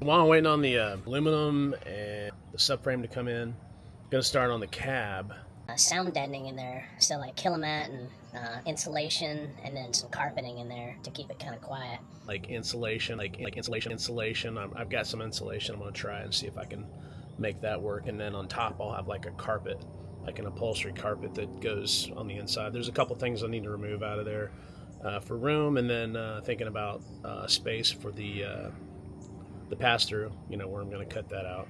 While I'm waiting on the aluminum and the subframe to come in, I'm gonna start on the cab. Sound deadening in there, so like kilomat and insulation, and then some carpeting in there to keep it kind of quiet. Like insulation. I've got some insulation. I'm gonna try and see if I can make that work. And then on top, I'll have like a carpet, like an upholstery carpet that goes on the inside. There's a couple things I need to remove out of there for room, and then thinking about space for the pass-through. You know, where I'm gonna cut that out.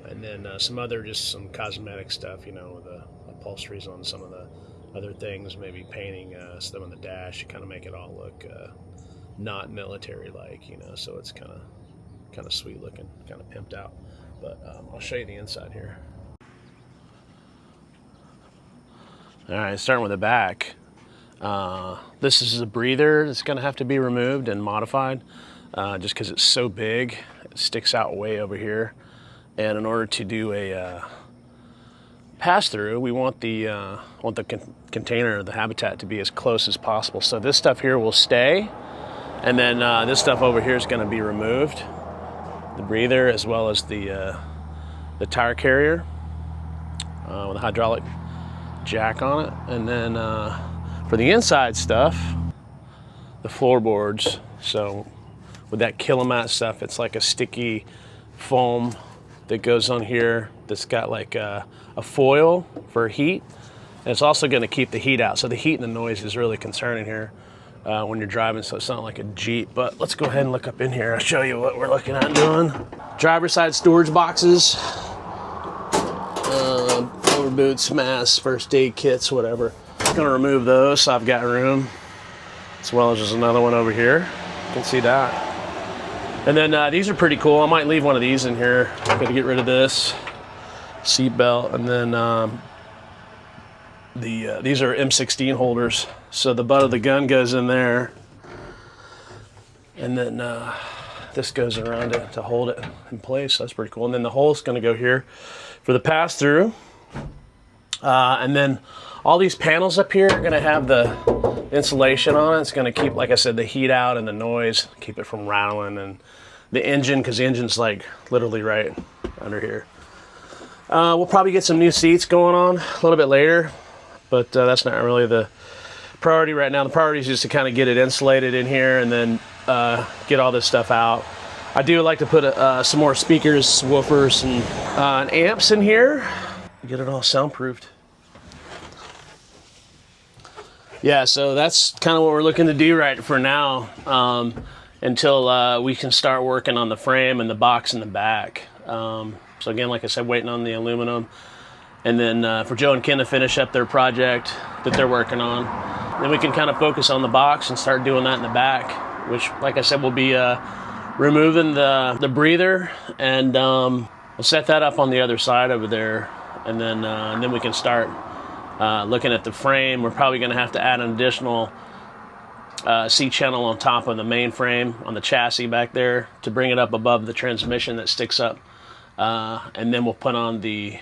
And then some cosmetic stuff, you know, the upholsteries on some of the other things, maybe painting some on the dash to kind of make it all look not military-like, you know, so it's kind of sweet looking, kind of pimped out. But I'll show you the inside here. All right, starting with the back. This is a breather that's going to have to be removed and modified just because it's so big. It sticks out way over here. And in order to do a pass-through, we want the container, the habitat, to be as close as possible. So this stuff here will stay, and then this stuff over here is going to be removed. The breather, as well as the tire carrier with a hydraulic jack on it. And then for the inside stuff, the floorboards. So with that kilomat stuff, it's like a sticky foam that goes on here that's got like a foil for heat, and it's also going to keep the heat out. So the heat and the noise is really concerning here when you're driving, so it's not like a Jeep. But let's go ahead and look up in here. I'll show you what we're looking at doing. Driver's side storage boxes, over boots, masks, first aid kits, whatever. I'm going to remove those so I've got room, as well as there's another one over here. You can see that. And then these are pretty cool. I might leave one of these in here. I'm gonna get rid of this seat belt. And then these are M16 holders. So the butt of the gun goes in there, and then this goes around it to hold it in place. That's pretty cool. And then the hole's gonna go here for the pass-through. And then all these panels up here are gonna have the insulation on it. It's gonna keep, like I said, the heat out and the noise, keep it from rattling, and the engine, because the engine's like literally right under here. We'll probably get some new seats going on a little bit later, but that's not really the priority right now. The priority is just to kind of get it insulated in here and then get all this stuff out. I do like to put some more speakers, woofers, and amps in here. Get it all soundproofed. Yeah, so that's kind of what we're looking to do right for now, until we can start working on the frame and the box in the back. So again, like I said, waiting on the aluminum, and then for Joe and Ken to finish up their project that they're working on. Then we can kind of focus on the box and start doing that in the back, which, like I said, will be removing the breather, and we'll set that up on the other side over there, and then we can start looking at the frame. We're probably going to have to add an additional C-channel on top of the main frame on the chassis back there to bring it up above the transmission that sticks up. And then we'll put on the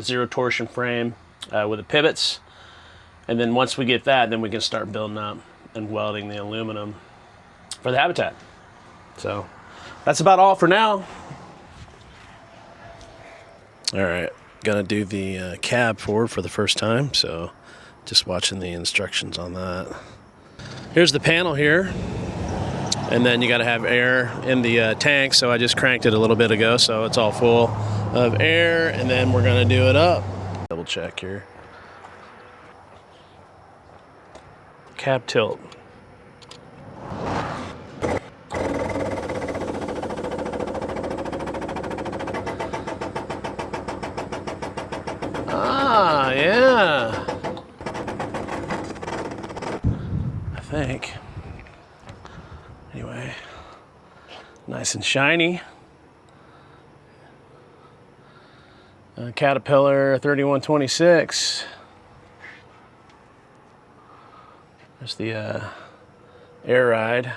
zero torsion frame with the pivots. And then once we get that, then we can start building up and welding the aluminum for the habitat. So that's about all for now. All right. Gonna do the cab forward for the first time, so just watching the instructions on that. Here's the panel here, and then you got to have air in the tank, so I just cranked it a little bit ago, so it's all full of air, and then we're gonna do it up. Double check here. Cab tilt. Ah, yeah. I think. Anyway, nice and shiny. Caterpillar 3126. There's the air ride.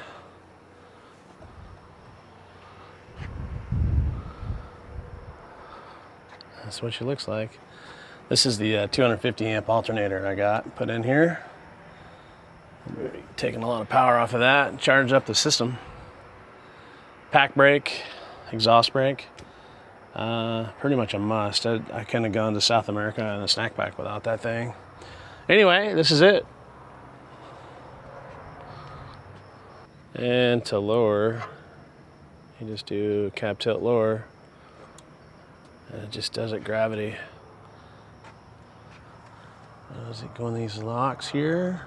That's what she looks like. This is the 250 amp alternator I got put in here. Taking a lot of power off of that and charge up the system. Pack brake, exhaust brake, pretty much a must. I couldn't have gone to South America in a snack pack without that thing. Anyway, this is it. And to lower, you just do cab tilt lower, and it just does it gravity. Does it go in these locks here?